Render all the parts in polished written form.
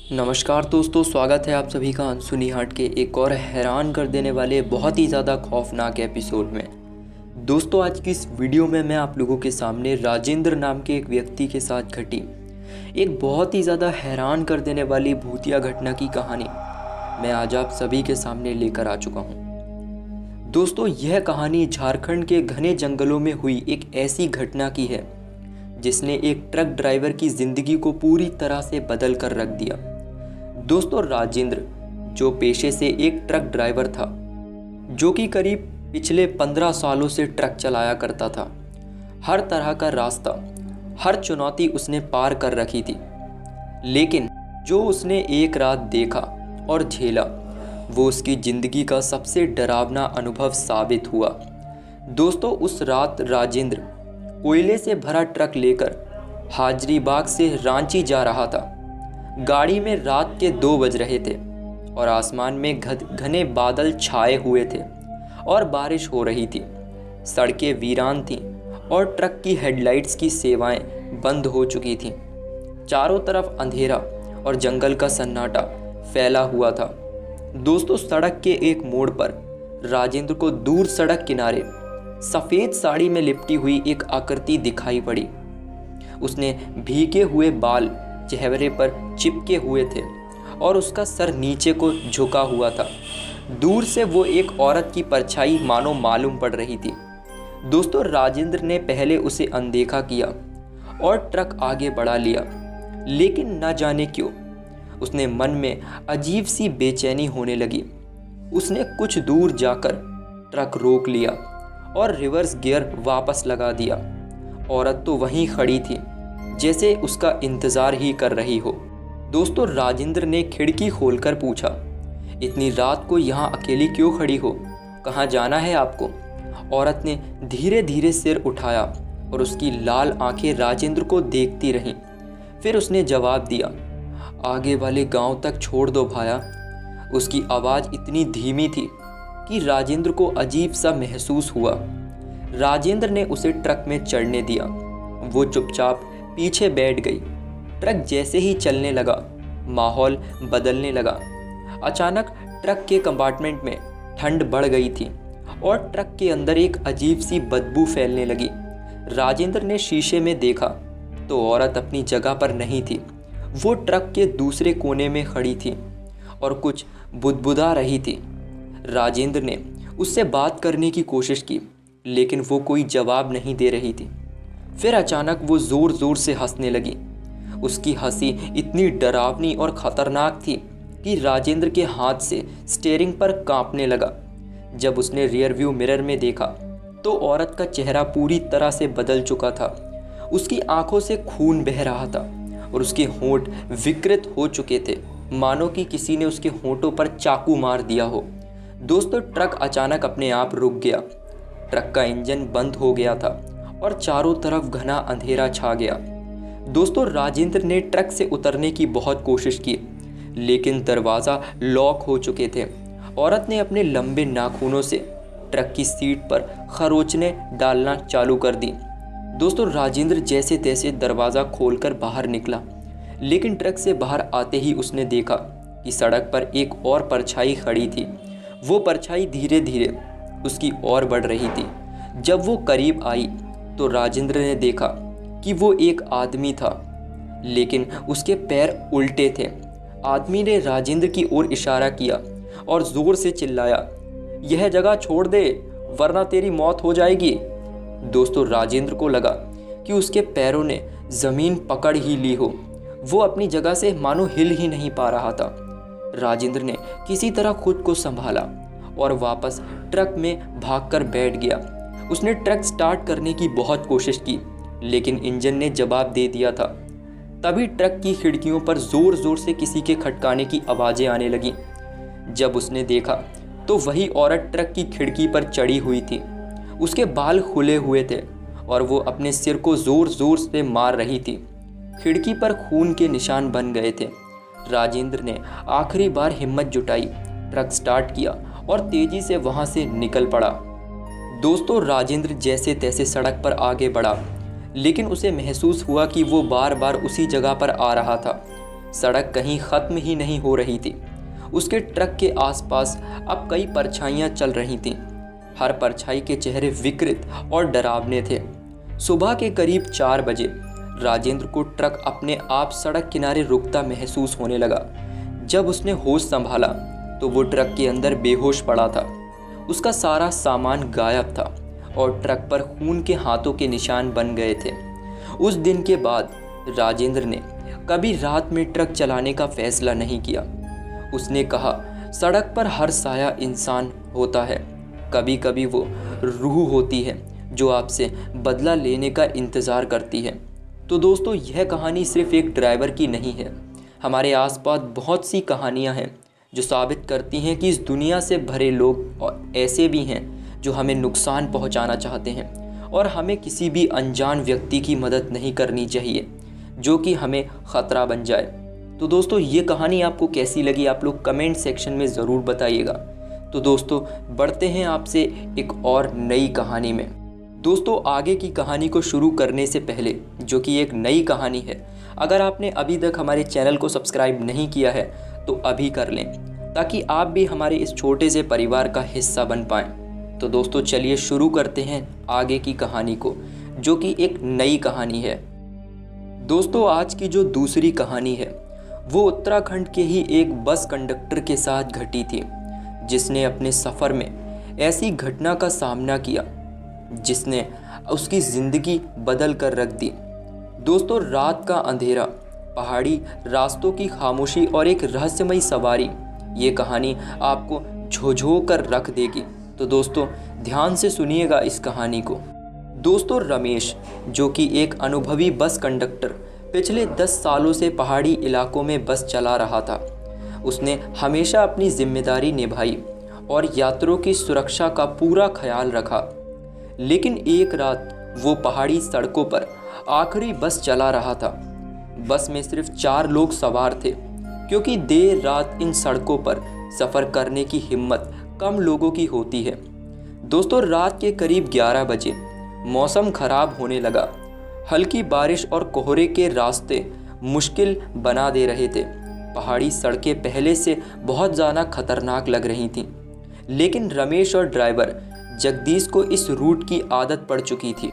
नमस्कार दोस्तों, स्वागत है आप सभी का अनसुनी हाट के एक और हैरान कर देने वाले बहुत ही ज़्यादा खौफनाक एपिसोड में। दोस्तों, आज की इस वीडियो में मैं आप लोगों के सामने राजेंद्र नाम के एक व्यक्ति के साथ घटी एक बहुत ही ज़्यादा हैरान कर देने वाली भूतिया घटना की कहानी मैं आज आप सभी के सामने लेकर आ चुका हूँ। दोस्तों, यह कहानी झारखंड के घने जंगलों में हुई एक ऐसी घटना की है जिसने एक ट्रक ड्राइवर की ज़िंदगी को पूरी तरह से बदल कर रख दिया। दोस्तों, राजेंद्र जो पेशे से एक ट्रक ड्राइवर था, जो कि करीब पिछले 15 सालों से ट्रक चलाया करता था। हर तरह का रास्ता, हर चुनौती उसने पार कर रखी थी, लेकिन जो उसने एक रात देखा और झेला वो उसकी ज़िंदगी का सबसे डरावना अनुभव साबित हुआ। दोस्तों, उस रात राजेंद्र कोयले से भरा ट्रक लेकर हाजरीबाग से रांची जा रहा था। गाड़ी में रात के 2 बज रहे थे और आसमान में घने बादल छाए हुए थे और बारिश हो रही थी। सड़कें वीरान थीं और ट्रक की हेडलाइट्स की सेवाएं बंद हो चुकी थीं। चारों तरफ अंधेरा और जंगल का सन्नाटा फैला हुआ था। दोस्तों, सड़क के एक मोड़ पर राजेंद्र को दूर सड़क किनारे सफ़ेद साड़ी में लिपटी हुई एक आकृति दिखाई पड़ी। उसने भीगे हुए बाल चेहरे पर चिपके हुए थे और उसका सर नीचे को झुका हुआ था। दूर से वो एक औरत की परछाई मानो मालूम पड़ रही थी। दोस्तों, राजेंद्र ने पहले उसे अनदेखा किया और ट्रक आगे बढ़ा लिया, लेकिन न जाने क्यों उसने मन में अजीब सी बेचैनी होने लगी। उसने कुछ दूर जाकर ट्रक रोक लिया और रिवर्स गियर वापस लगा दिया। औरत तो वहीं खड़ी थी, जैसे उसका इंतज़ार ही कर रही हो। दोस्तों, राजेंद्र ने खिड़की खोलकर पूछा, इतनी रात को यहाँ अकेली क्यों खड़ी हो? कहाँ जाना है आपको? औरत ने धीरे धीरे सिर उठाया और उसकी लाल आंखें राजेंद्र को देखती रहीं। फिर उसने जवाब दिया, आगे वाले गांव तक छोड़ दो भाया। उसकी आवाज़ इतनी धीमी थी कि राजेंद्र को अजीब सा महसूस हुआ। राजेंद्र ने उसे ट्रक में चढ़ने दिया। वो चुपचाप पीछे बैठ गई। ट्रक जैसे ही चलने लगा, माहौल बदलने लगा। अचानक ट्रक के कंपार्टमेंट में ठंड बढ़ गई थी और ट्रक के अंदर एक अजीब सी बदबू फैलने लगी। राजेंद्र ने शीशे में देखा तो औरत अपनी जगह पर नहीं थी। वो ट्रक के दूसरे कोने में खड़ी थी और कुछ बुदबुदा रही थी। राजेंद्र ने उससे बात करने की कोशिश की, लेकिन वो कोई जवाब नहीं दे रही थी। फिर अचानक वो ज़ोर ज़ोर से हंसने लगी। उसकी हंसी इतनी डरावनी और ख़तरनाक थी कि राजेंद्र के हाथ से स्टीयरिंग पर कांपने लगा। जब उसने रियर व्यू मिरर में देखा तो औरत का चेहरा पूरी तरह से बदल चुका था। उसकी आंखों से खून बह रहा था और उसके होंठ विकृत हो चुके थे, मानो कि किसी ने उसके होंठों पर चाकू मार दिया हो। दोस्तों, ट्रक अचानक अपने आप रुक गया। ट्रक का इंजन बंद हो गया था और चारों तरफ घना अंधेरा छा गया। दोस्तों, राजेंद्र ने ट्रक से उतरने की बहुत कोशिश की, लेकिन दरवाज़ा लॉक हो चुके थे। औरत ने अपने लंबे नाखूनों से ट्रक की सीट पर खरोंचने डालना चालू कर दी। दोस्तों, राजेंद्र जैसे तैसे दरवाज़ा खोलकर बाहर निकला, लेकिन ट्रक से बाहर आते ही उसने देखा कि सड़क पर एक और परछाई खड़ी थी। वो परछाई धीरे धीरे उसकी ओर बढ़ रही थी। जब वो करीब आई तो राजेंद्र ने देखा कि वो एक आदमी था, लेकिन उसके पैर उल्टे थे। आदमी ने राजेंद्र की ओर इशारा किया और ज़ोर से चिल्लाया, यह जगह छोड़ दे वरना तेरी मौत हो जाएगी। दोस्तों, राजेंद्र को लगा कि उसके पैरों ने ज़मीन पकड़ ही ली हो। वो अपनी जगह से मानो हिल ही नहीं पा रहा था। राजेंद्र ने किसी तरह खुद को संभाला और वापस ट्रक में भागकर बैठ गया। उसने ट्रक स्टार्ट करने की बहुत कोशिश की, लेकिन इंजन ने जवाब दे दिया था। तभी ट्रक की खिड़कियों पर ज़ोर ज़ोर से किसी के खटकाने की आवाज़ें आने लगीं। जब उसने देखा तो वही औरत ट्रक की खिड़की पर चढ़ी हुई थी। उसके बाल खुले हुए थे और वो अपने सिर को ज़ोर ज़ोर से मार रही थी। खिड़की पर खून के निशान बन गए थे। राजेंद्र ने आखिरी बार हिम्मत जुटाई, ट्रक स्टार्ट किया और तेज़ी से वहाँ से निकल पड़ा। दोस्तों, राजेंद्र जैसे तैसे सड़क पर आगे बढ़ा, लेकिन उसे महसूस हुआ कि वो बार बार उसी जगह पर आ रहा था। सड़क कहीं ख़त्म ही नहीं हो रही थी। उसके ट्रक के आसपास अब कई परछाइयाँ चल रही थीं। हर परछाई के चेहरे विकृत और डरावने थे। सुबह के करीब 4 बजे राजेंद्र को ट्रक अपने आप सड़क किनारे रुकता महसूस होने लगा। जब उसने होश संभाला तो वो ट्रक के अंदर बेहोश पड़ा था। उसका सारा सामान गायब था और ट्रक पर खून के हाथों के निशान बन गए थे। उस दिन के बाद राजेंद्र ने कभी रात में ट्रक चलाने का फैसला नहीं किया। उसने कहा, सड़क पर हर साया इंसान होता है, कभी कभी वो रूह होती है जो आपसे बदला लेने का इंतज़ार करती है। तो दोस्तों, यह कहानी सिर्फ एक ड्राइवर की नहीं है। हमारे आसपास बहुत सी कहानियां हैं जो साबित करती हैं कि इस दुनिया से भरे लोग और ऐसे भी हैं जो हमें नुकसान पहुंचाना चाहते हैं, और हमें किसी भी अनजान व्यक्ति की मदद नहीं करनी चाहिए जो कि हमें ख़तरा बन जाए। तो दोस्तों, ये कहानी आपको कैसी लगी आप लोग कमेंट सेक्शन में ज़रूर बताइएगा। तो दोस्तों, बढ़ते हैं आपसे एक और नई कहानी में। दोस्तों, आगे की कहानी को शुरू करने से पहले, जो कि एक नई कहानी है, अगर आपने अभी तक हमारे चैनल को सब्सक्राइब नहीं किया है तो अभी कर लें, ताकि आप भी हमारे इस छोटे से परिवार का हिस्सा बन पाएँ। तो दोस्तों, चलिए शुरू करते हैं आगे की कहानी को, जो कि एक नई कहानी है। दोस्तों, आज की जो दूसरी कहानी है वो उत्तराखंड के ही एक बस कंडक्टर के साथ घटी थी, जिसने अपने सफ़र में ऐसी घटना का सामना किया जिसने उसकी ज़िंदगी बदल कर रख दी। दोस्तों, रात का अंधेरा, पहाड़ी रास्तों की खामोशी और एक रहस्यमयी सवारी, ये कहानी आपको झोंझो कर रख देगी। तो दोस्तों, ध्यान से सुनिएगा इस कहानी को। दोस्तों, रमेश, जो कि एक अनुभवी बस कंडक्टर पिछले 10 सालों से पहाड़ी इलाकों में बस चला रहा था। उसने हमेशा अपनी जिम्मेदारी निभाई और यात्रियों की सुरक्षा का पूरा ख्याल रखा। लेकिन एक रात वो पहाड़ी सड़कों पर आखिरी बस चला रहा था। बस में सिर्फ 4 लोग सवार थे, क्योंकि देर रात इन सड़कों पर सफ़र करने की हिम्मत कम लोगों की होती है। दोस्तों, रात के करीब 11 बजे मौसम खराब होने लगा। हल्की बारिश और कोहरे के रास्ते मुश्किल बना दे रहे थे। पहाड़ी सड़कें पहले से बहुत ज़्यादा खतरनाक लग रही थीं, लेकिन रमेश और ड्राइवर जगदीश को इस रूट की आदत पड़ चुकी थी।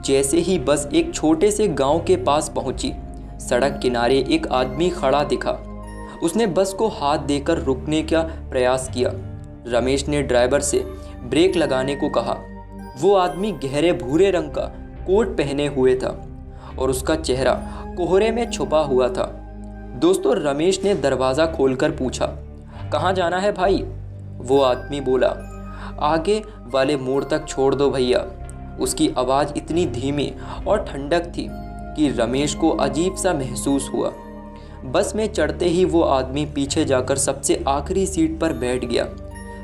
जैसे ही बस एक छोटे से गांव के पास पहुंची, सड़क किनारे एक आदमी खड़ा दिखा। उसने बस को हाथ देकर रुकने का प्रयास किया। रमेश ने ड्राइवर से ब्रेक लगाने को कहा। वो आदमी गहरे भूरे रंग का कोट पहने हुए था और उसका चेहरा कोहरे में छुपा हुआ था। दोस्तों, रमेश ने दरवाज़ा खोलकर पूछा, कहाँ जाना है भाई? वो आदमी बोला, आगे वाले मोड़ तक छोड़ दो भैया। उसकी आवाज़ इतनी धीमी और ठंडक थी कि रमेश को अजीब सा महसूस हुआ। बस में चढ़ते ही वो आदमी पीछे जाकर सबसे आखिरी सीट पर बैठ गया।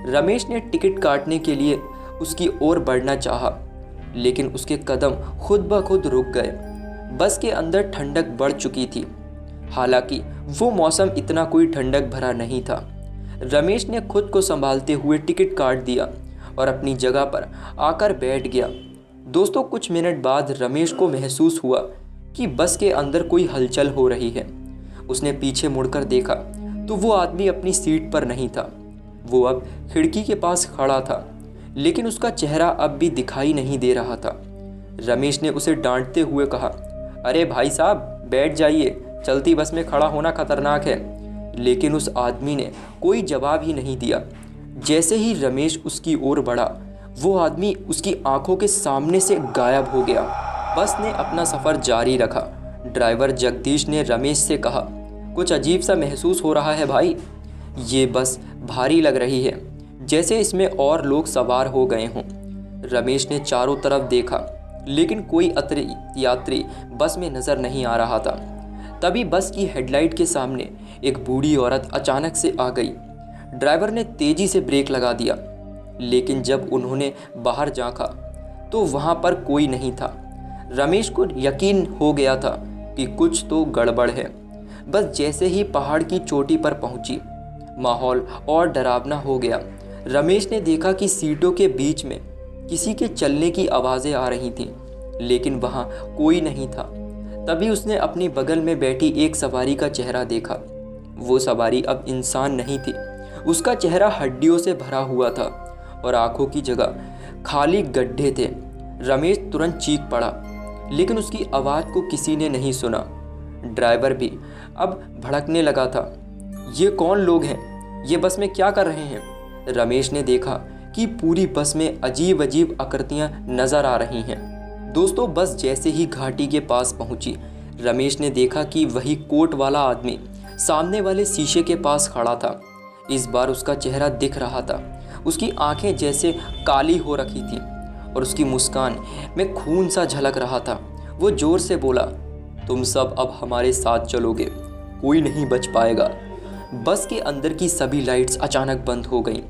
रमेश ने टिकट काटने के लिए उसकी ओर बढ़ना चाहा, लेकिन उसके कदम खुद ब खुद रुक गए। बस के अंदर ठंडक बढ़ चुकी थी, हालांकि वो मौसम इतना कोई ठंडक भरा नहीं था। रमेश ने खुद को संभालते हुए टिकट काट दिया और अपनी जगह पर आकर बैठ गया। दोस्तों, कुछ मिनट बाद रमेश को महसूस हुआ कि बस के अंदर कोई हलचल हो रही है। उसने पीछे मुड़कर देखा तो वो आदमी अपनी सीट पर नहीं था। वो अब खिड़की के पास खड़ा था, लेकिन उसका चेहरा अब भी दिखाई नहीं दे रहा था। रमेश ने उसे डांटते हुए कहा, अरे भाई साहब, बैठ जाइए, चलती बस में खड़ा होना खतरनाक है। लेकिन उस आदमी ने कोई जवाब ही नहीं दिया। जैसे ही रमेश उसकी ओर बढ़ा, वो आदमी उसकी आंखों के सामने से गायब हो गया। बस ने अपना सफ़र जारी रखा। ड्राइवर जगदीश ने रमेश से कहा, कुछ अजीब सा महसूस हो रहा है भाई। ये बस भारी लग रही है, जैसे इसमें और लोग सवार हो गए हों। रमेश ने चारों तरफ देखा, लेकिन कोई यात्री बस में नज़र नहीं आ रहा था। तभी बस की हेडलाइट के सामने एक बूढ़ी औरत अचानक से आ गई। ड्राइवर ने तेज़ी से ब्रेक लगा दिया, लेकिन जब उन्होंने बाहर झांका तो वहाँ पर कोई नहीं था। रमेश को यकीन हो गया था कि कुछ तो गड़बड़ है। बस जैसे ही पहाड़ की चोटी पर पहुंची, माहौल और डरावना हो गया। रमेश ने देखा कि सीटों के बीच में किसी के चलने की आवाज़ें आ रही थीं, लेकिन वहाँ कोई नहीं था। तभी उसने अपनी बगल में बैठी एक सवारी का चेहरा देखा। वो सवारी अब इंसान नहीं थी, उसका चेहरा हड्डियों से भरा हुआ था और आंखों की जगह खाली गड्ढे थे। रमेश तुरंत चीख पड़ा, लेकिन उसकी आवाज़ को किसी ने नहीं सुना। ड्राइवर भी अब भड़कने लगा था। ये कौन लोग हैं? ये बस में क्या कर रहे हैं? रमेश ने देखा कि पूरी बस में अजीब अजीब आकृतियां नजर आ रही हैं। दोस्तों, बस जैसे ही घाटी के पास पहुंची, रमेश ने देखा कि वही कोट वाला आदमी सामने वाले शीशे के पास खड़ा था। इस बार उसका चेहरा दिख रहा था। उसकी आंखें जैसे काली हो रखी थी और उसकी मुस्कान में खून सा झलक रहा था। वो जोर से बोला, तुम सब अब हमारे साथ चलोगे, कोई नहीं बच पाएगा। बस के अंदर की सभी लाइट्स अचानक बंद हो गईं।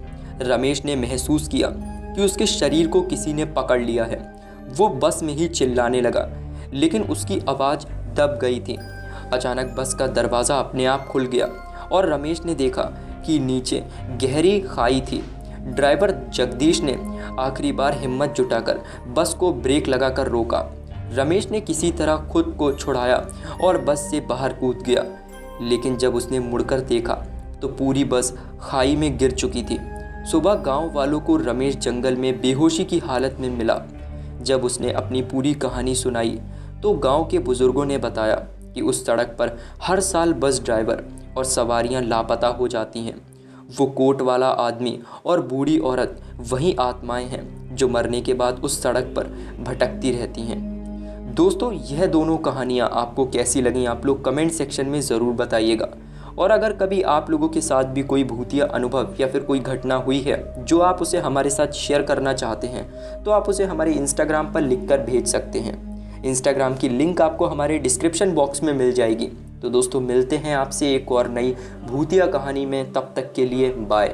रमेश ने महसूस किया कि उसके शरीर को किसी ने पकड़ लिया है। वो बस में ही चिल्लाने लगा, लेकिन उसकी आवाज़ दब गई थी। अचानक बस का दरवाज़ा अपने आप खुल गया और रमेश ने देखा कि नीचे गहरी खाई थी। ड्राइवर जगदीश ने आखिरी बार हिम्मत जुटाकर बस को ब्रेक लगाकर रोका। रमेश ने किसी तरह खुद को छुड़ाया और बस से बाहर कूद गया, लेकिन जब उसने मुड़कर देखा तो पूरी बस खाई में गिर चुकी थी। सुबह गांव वालों को रमेश जंगल में बेहोशी की हालत में मिला। जब उसने अपनी पूरी कहानी सुनाई तो गांव के बुजुर्गों ने बताया कि उस सड़क पर हर साल बस ड्राइवर और सवारियां लापता हो जाती हैं। वो कोट वाला आदमी और बूढ़ी औरत वही आत्माएं हैं जो मरने के बाद उस सड़क पर भटकती रहती हैं। दोस्तों, यह दोनों कहानियाँ आपको कैसी लगी आप लोग कमेंट सेक्शन में ज़रूर बताइएगा। और अगर कभी आप लोगों के साथ भी कोई भूतिया अनुभव या फिर कोई घटना हुई है जो आप उसे हमारे साथ शेयर करना चाहते हैं, तो आप उसे हमारे इंस्टाग्राम पर लिखकर भेज सकते हैं। इंस्टाग्राम की लिंक आपको हमारे डिस्क्रिप्शन बॉक्स में मिल जाएगी। तो दोस्तों, मिलते हैं आपसे एक और नई भूतिया कहानी में। तब तक के लिए बाय।